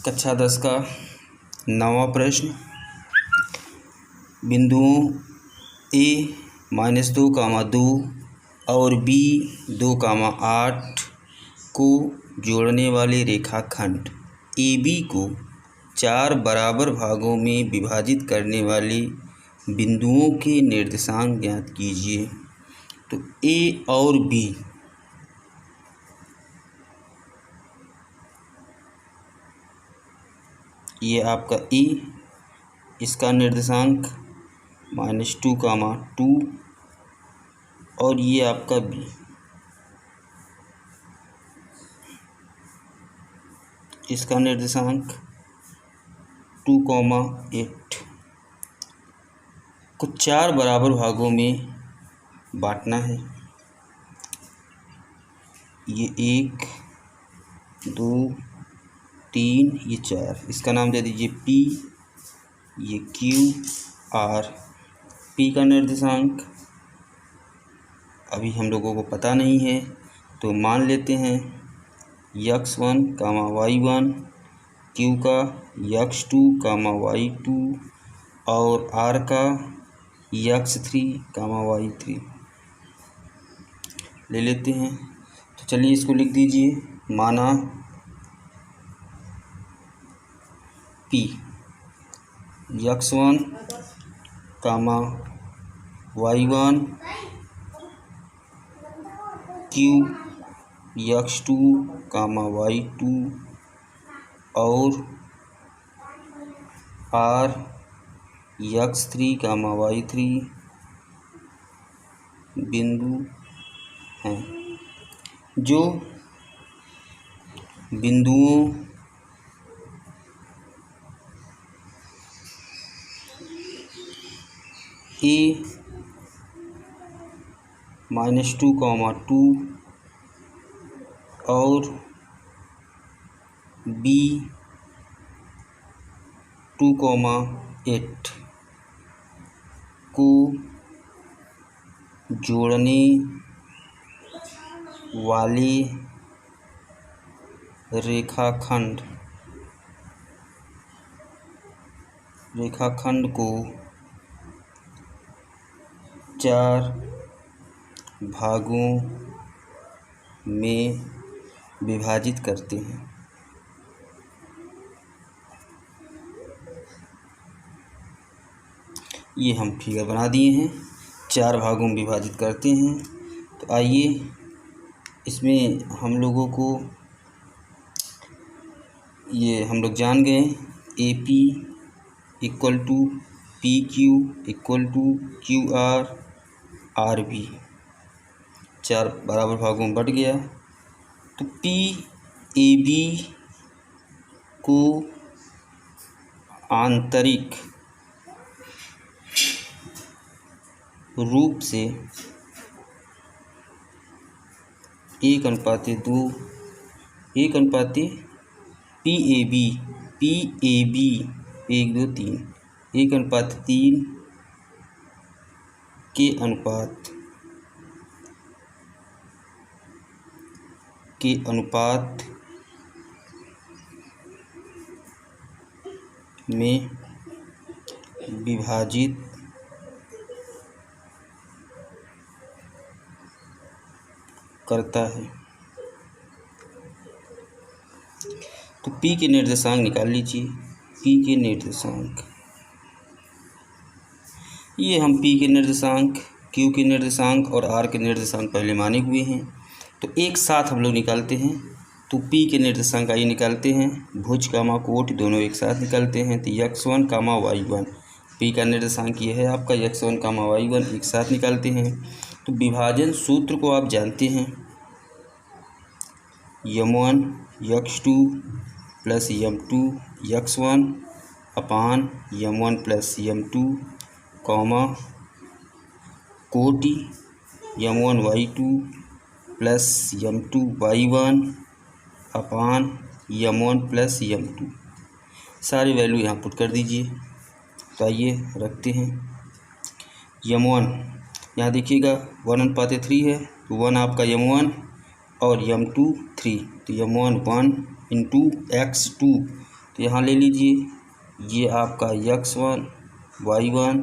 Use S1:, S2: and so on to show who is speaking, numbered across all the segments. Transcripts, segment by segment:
S1: कक्षा 10 का 9वां प्रश्न। बिंदुओं A-2, और B2, 8 को जोड़ने वाले रेखाखंड AB को 4 बराबर भागों में विभाजित करने वाले बिंदुओं के निर्देशांक ज्ञात कीजिए। तो A और B, ये आपका E, इसका निर्देशांक -2, 2, और ये आपका B, इसका निर्देशांक 2, 8 को 4 बराबर भागों में बांटना है। ये 1, 2, 3, ये 4, इसका नाम दे दीजिए P, ये Q, R। P का निर्देशांक अभी हम लोगों को पता नहीं है, तो मान लेते हैं x1, y1, Q का x2, y2, और R का x3, y3 ले लेते हैं। तो चलिए इसको लिख दीजिए। माना P x1, y1, Q x2, y2, और R x3, y3 बिंदु हैं। जो बिंदुओं A-2, 2 और B2, 8 को जोड़ने वाले रेखाखंड को 4 भागों में विभाजित करते हैं। ये हम फिगर बना दिए हैं, 4 भागों में विभाजित करते हैं। तो आइए इसमें हम लोगों को ये हम लोग जान गए AP = PQ = QR RB, 4 बराबर भागों में बट गया। तो PAB को आंतरिक रूप से 1:2, 1:PAB, PAB 1, 2, 3, 1:3 के अनुपात में विभाजित करता है। तो P के निर्देशांक निकाल लीजिए। P के निर्देशांक, ये हम P के निर्देशांक, Q के निर्देशांक और R के निर्देशांक पहले माने हुए हैं, तो एक साथ हम लोग निकालते हैं। तो P के निर्देशांक आइए निकालते हैं। भुज कोट दोनों एक साथ निकालते हैं। तो x1, y1, P का निर्देशांक ये है आपका x1, y1, एक साथ निकालते हैं। तो विभाजन सूत्र को आप जानते हैं, m1 x2 + m2 x1 upon m1 + m2, कोटि m1 y2 + m2 y1 upon m1 + m2। सारी वैल्यू यहाँ पुट कर दीजिए। तो आइए रखते हैं। m1 यहाँ देखिएगा 1:3 है, तो 1 आपका m1 और m2 3, तो m1 1 × x2 तो यहाँ ले लीजिए, ये आपका x1 y1,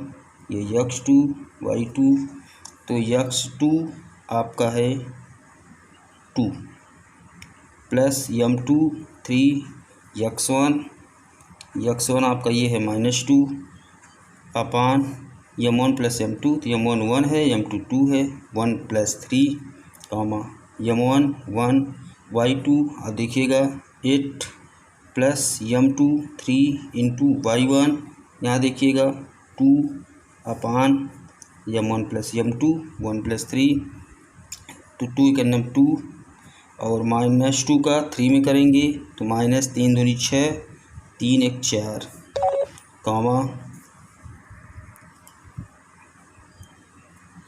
S1: ये x2 y2, तो x2 आपका है 2 प्लस m2 3 x1 आपका ये है -2 अपान m1 प्लस m2, तो m1 1 है, m2 2 है, 1 प्लस 3 m1 1 y2, अब देखिएगा 8 प्लस m2 3 इंटू y1, यहाँ देखिएगा 2 अपान m1 प्लस m2 1 प्लस 3, तो 2 का नम 2 और -2 का 3 में करेंगे तो -3 दूनी 6 3 1 4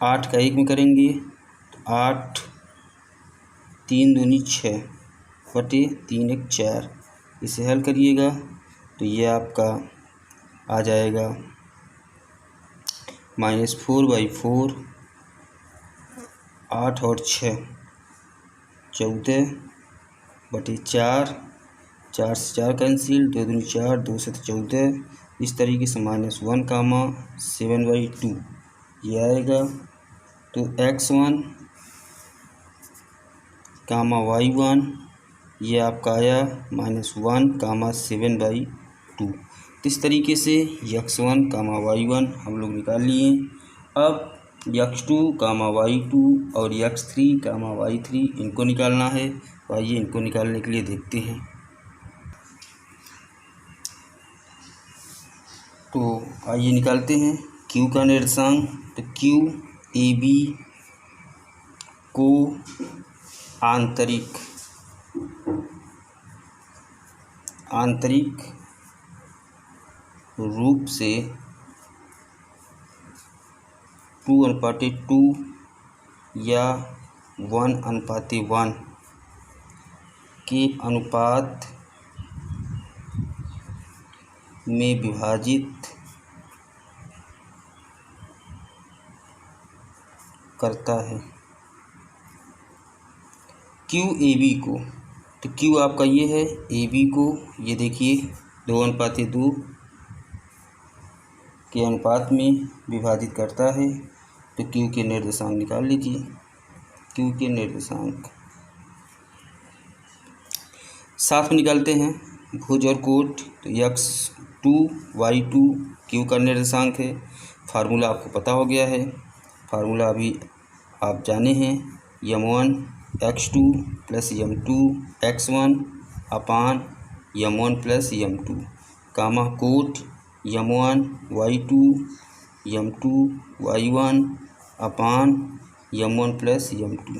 S1: 8 का 1 में करेंगे तो 8 3 दूनी 6 बटे 3 1 4, इसे हल करिएगा तो ये आपका आ जाएगा -4/4, 8 और 6 14 बटे 4, 4 से 4 कैंसिल, 2 दूनी 4, 2 से 14, इस तरीके से -1, 7/2 ये आएगा। तो x1, y1 ये आपका आया -1, 7/2। तो इस तरीके से x1, y1 हम लोग निकाल लिए। अब x2, y2 और x3, y3 इनको निकालना है, तो आइए इनको निकालने के लिए देखते हैं। तो आइए निकालते हैं q का निर्देशांक। तो q AB को आंतरिक रूप से 2:2 या 1:1 के अनुपात में विभाजित करता है। क्यू ए बी को, तो क्यू आपका ये है, ए बी को ये देखिए 2:2 के अनुपात में विभाजित करता है। तो क्यू के निर्देशांक निकाल लीजिए। क्यू के निर्देशांक साथ में निकालते हैं, भुज और कोट। तो x2 y2 क्यू का निर्देशांक है। फार्मूला आपको पता हो गया है, फार्मूला अभी आप जाने हैं, m1 x2 plus m2 x1 upon m1 plus m2, कोट m1 y2 m2 y1 upon m1 plus m2।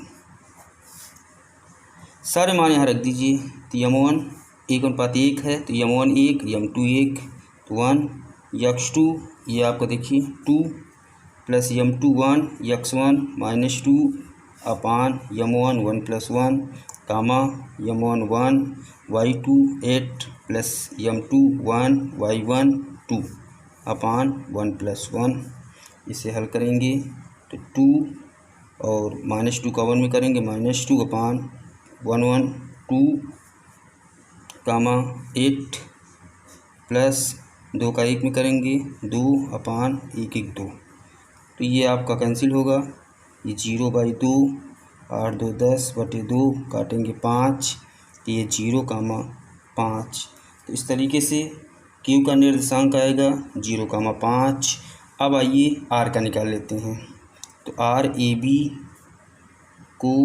S1: सारे मान यहाँ रख दीजिए। तो m1 1:1 है, तो m1 1, m2 1, तो 1, x2 ये आपका देखिए 2 प्लस m2 1, x1 -2 अपान m1 1 plus 1, m1 1 y2 8 plus m2 1 y1 2 अपान 1 प्लस 1। इसे हल करेंगे तो 2 और -2 का 1 में करेंगे, -2 अपान 1 1 2, 8 प्लस 2 का 1 में करेंगे 2 अपान 1 1 2, तो ये आपका कैंसिल होगा, ये 0/2, 8 2 10 बटे 2 काटेंगे 5, तो ये 0, 5। तो इस तरीके से क्यू का निर्देशांक आएगा 0, 5। अब आइए आर का निकाल लेते हैं। तो आर ए बी को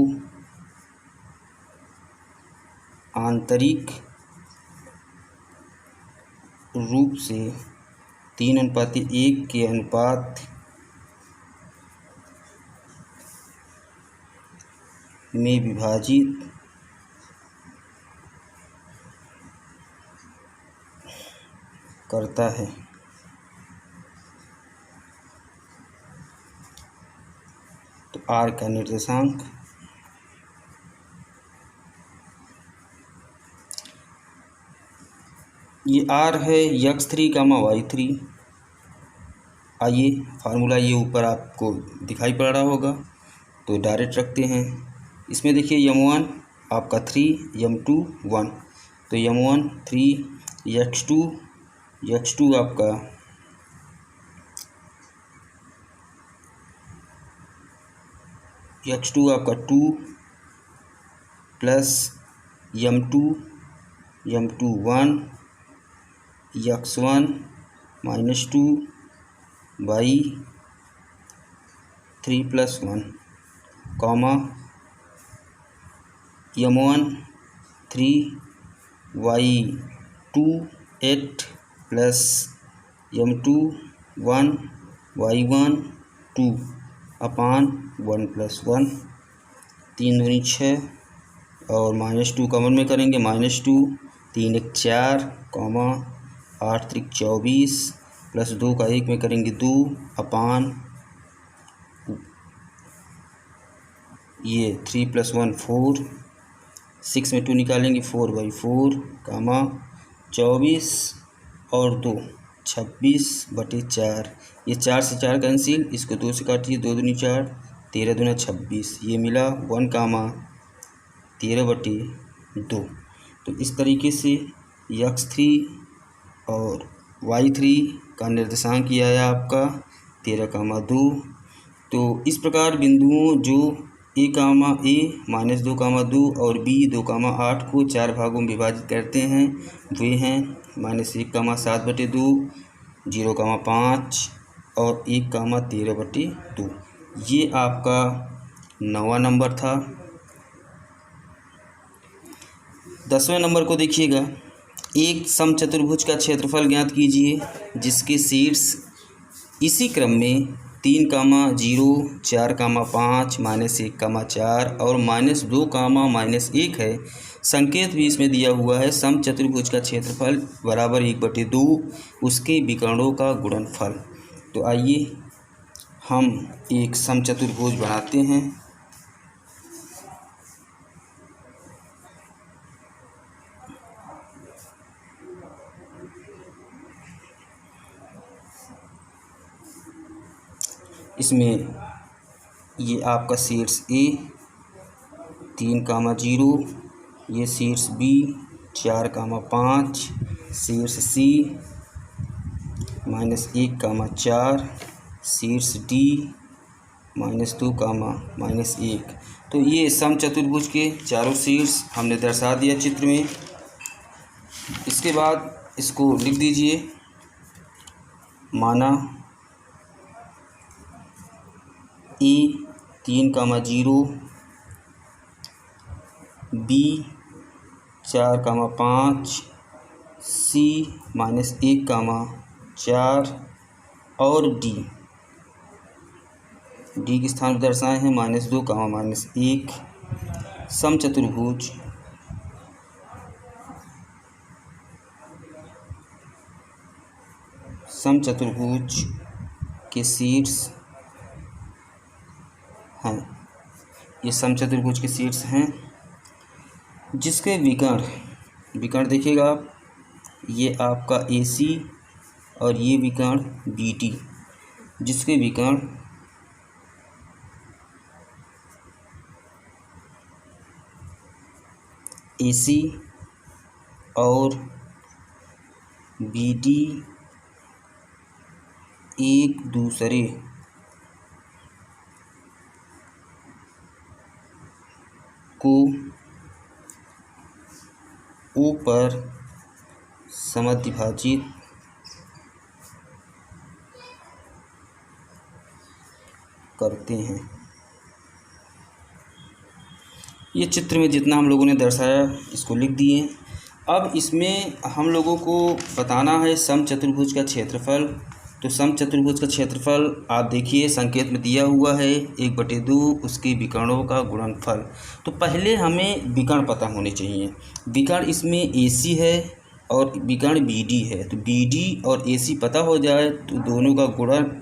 S1: आंतरिक रूप से 3:1 के अनुपात में विभाजित करता है। तो आर का निर्देशांक ये आर है x3, y3। आइए फार्मूला ये ऊपर आपको दिखाई पड़ रहा होगा, तो डायरेक्ट रखते हैं। इसमें देखिए m1 आपका 3, m2 1, तो m1 3, x2 आपका x2 आपका 2 plus m2 1 x1 minus 2 y 3 plus 1 comma m1 3 y2 8 plus m2 1 y1 2 अपान 1 प्लस 1 3 दूनी 6 और माइनस 2 कॉमन में करेंगे -2 3 1 4 कॉमा 8 3 24 प्लस 2 का 1 में करेंगे 2 अपान ये 3 प्लस 1 4 6 में 2 निकालेंगे 4/4 कामा 24 और 2 26/4 ये 4 से 4 कैंसिल, इसको 2 से काटिए 2 दूनी 4 13 दूना 26 ये मिला 1 कामा 13/2। तो इस तरीके से x3 और y3 का निर्देशांक किया है आपका 13,2। तो इस प्रकार बिंदुओं जो a, -2,2 और b 2,8 को 4 भागों में विभाजित करते हैं वे हैं -1,7/2, 0,5 और 1,13/2। ये आपका 9वां नंबर था। 10वें नंबर को देखिएगा, एक समचतुर्भुज का क्षेत्रफल ज्ञात कीजिए जिसके शीर्ष इसी क्रम में 3, 0, 4, 5, -1, और -2, -1 है। संकेत भी इसमें दिया हुआ है। समचतुर्भुज का क्षेत्रफल बराबर 1/2 उसके विकर्णों का गुणनफल। तो आइए हम एक समचतुर्भुज बनाते हैं। इसमें ये आपका शीर्ष A 3, 0, ये शीर्ष B 4, 5, शीर्ष C -1, 4, शीर्ष D -2, -1। तो ये समचतुर्भुज के चारों शीर्ष हमने दर्शा दिया चित्र में। इसके बाद इसको लिख दीजिए। माना A 3, 0, B 4, 5, C -1, 4 और D के स्थान पर दर्शाए हैं -2, -1। समचतुर्भुज के शीर्ष हैं, ये समचतुर्भुज के शीर्ष हैं जिसके विकर्ण देखिएगा आप, ये आपका AC और ये विकर्ण BD, जिसके विकर्ण AC और BD एक दूसरे को O पर समद्विभाजित करते हैं। ये चित्र में जितना हम लोगों ने दर्शाया इसको लिख दिए। अब इसमें हम लोगों को बताना है समचतुर्भुज का क्षेत्रफल। तो समचतुर्भुज का क्षेत्रफल आप देखिए संकेत में दिया हुआ है 1/2 उसके विकर्णों का गुणनफल। तो पहले हमें विकर्ण पता होने चाहिए। विकर्ण इसमें AC है और विकर्ण BD है। तो BD और AC पता हो जाए तो दोनों का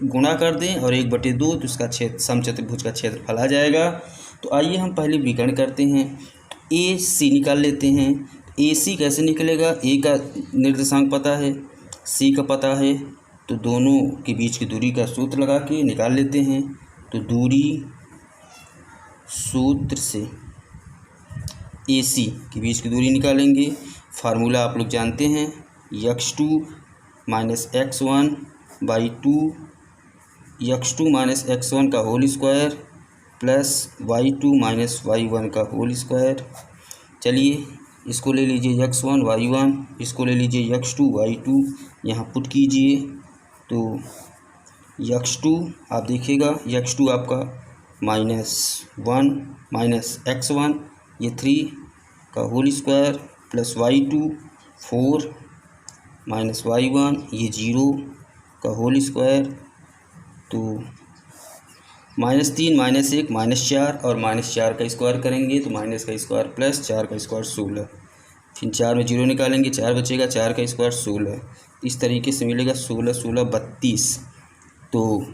S1: गुणा कर दें और 1/2 तो उसका समचतुर्भुज का क्षेत्रफल आ जाएगा। तो आइए हम पहले विकर्ण करते हैं। AC निकाल लेते हैं। AC कैसे निकलेगा? A का निर्देशांक पता है, C का पता है, तो दोनों के बीच की दूरी का सूत्र लगा के निकाल लेते हैं। तो दूरी सूत्र से AC के बीच की दूरी निकालेंगे। फार्मूला आप लोग जानते हैं, x2 minus x1 by 2 x2 minus x1 का whole square plus y2 minus y1 का होल स्क्वायर। चलिए इसको ले लीजिए x1 y1, इसको ले लीजिए x2 y2, यहाँ पुट कीजिए तो x2 आप देखिएगा x2 आपका -1 माइनस x1 ये 3 का whole square plus y2 4 minus y1 ये 0 का होल स्क्वायर। तो -3 -1 -4 और -4 का स्क्वायर करेंगे तो माइनस का स्क्वायर प्लस 4 का स्क्वायर 16। फिर 4 में 0 निकालेंगे 4 बचेगा, 4 का स्क्वायर 16। इस तरीके से मिलेगा 16 16 32। तो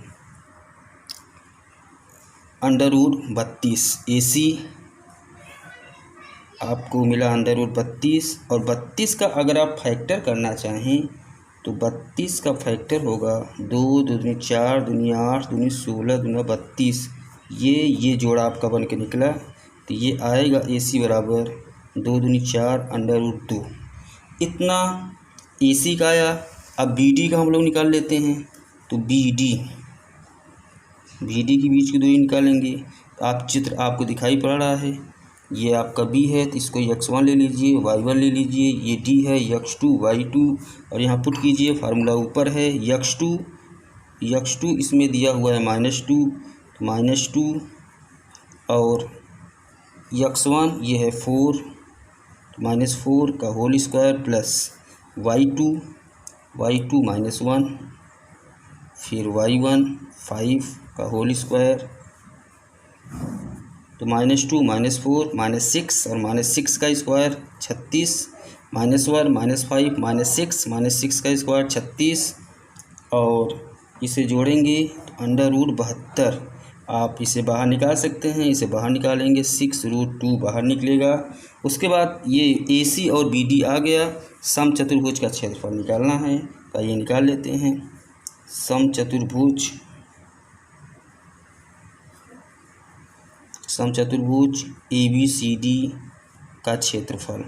S1: √32 AC आपको मिला √32। और 32 का अगर आप फैक्टर करना चाहें तो 32 का फैक्टर होगा 2 दूनी 4 दूनी 8 दूनी 16 दूना 32। ये जोड़ा आपका बन के निकला तो ये आएगा AC बराबर 2 दूनी 4 √2। इतना AC का आया। अब BD का हम लोग निकाल लेते हैं तो BD की बीच की दूरी निकालेंगे। आप चित्र आपको दिखाई पड़ रहा है, ये आपका B है तो इसको x1 ले लीजिए, y1 ले लीजिए, ये D है x2 y2 और यहाँ पुट कीजिए। फार्मूला ऊपर है x2 इसमें दिया हुआ है -2 और x1 ये है 4 -4 का होल स्क्वायर प्लस y2 -1 फिर y1 5 का होल स्क्वायर। तो -2 -4 -6 और -6 का स्क्वायर 36 -1 -5 -6 का स्क्वायर 36 और इसे जोड़ेंगे तो √72। आप इसे बाहर निकाल सकते हैं, इसे बाहर निकालेंगे 6√2 बाहर निकलेगा। उसके बाद ये AC और BD आ गया। समचतुर्भुज का क्षेत्रफल निकालना है तो ये निकाल लेते हैं। समचतुर्भुज ABCD का क्षेत्रफल,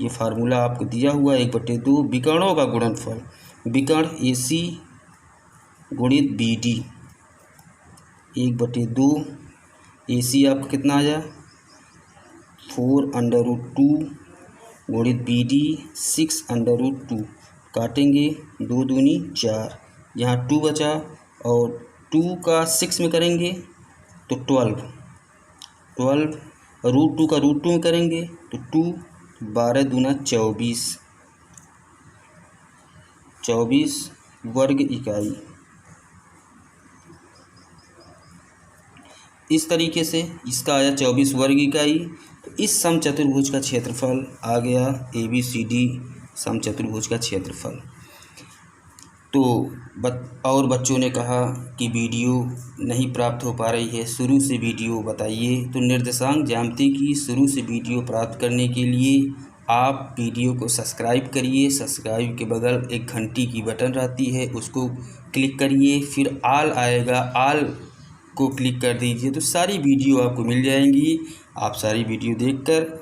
S1: ये फार्मूला आपको दिया हुआ 1/2 विकर्णों का गुणनफल, विकर्ण AC गुणित BD 1/2। AC आपका कितना आया 4√2 गुणित BD 6√2। काटेंगे 2 दूनी 4, यहाँ 2 बचा और 2 का 6 में करेंगे तो 12 √2 का √2 में करेंगे तो 2 12 दूना 24 वर्ग इकाई। इस तरीके से इसका आया 24 वर्ग इकाई। तो इस समचतुर्भुज का क्षेत्रफल आ गया ABCD समचतुर्भुज का क्षेत्रफल। तो और बच्चों ने कहा कि वीडियो नहीं प्राप्त हो पा रही है, शुरू से वीडियो बताइए। तो निर्देशांक ज्यामिति की शुरू से वीडियो प्राप्त करने के लिए आप वीडियो को सब्सक्राइब करिए। सब्सक्राइब के बगल एक घंटी की बटन रहती है, उसको क्लिक करिए, फिर आल आएगा, आल को क्लिक कर दीजिए तो सारी वीडियो आपको मिल जाएंगी। आप सारी वीडियो देखकर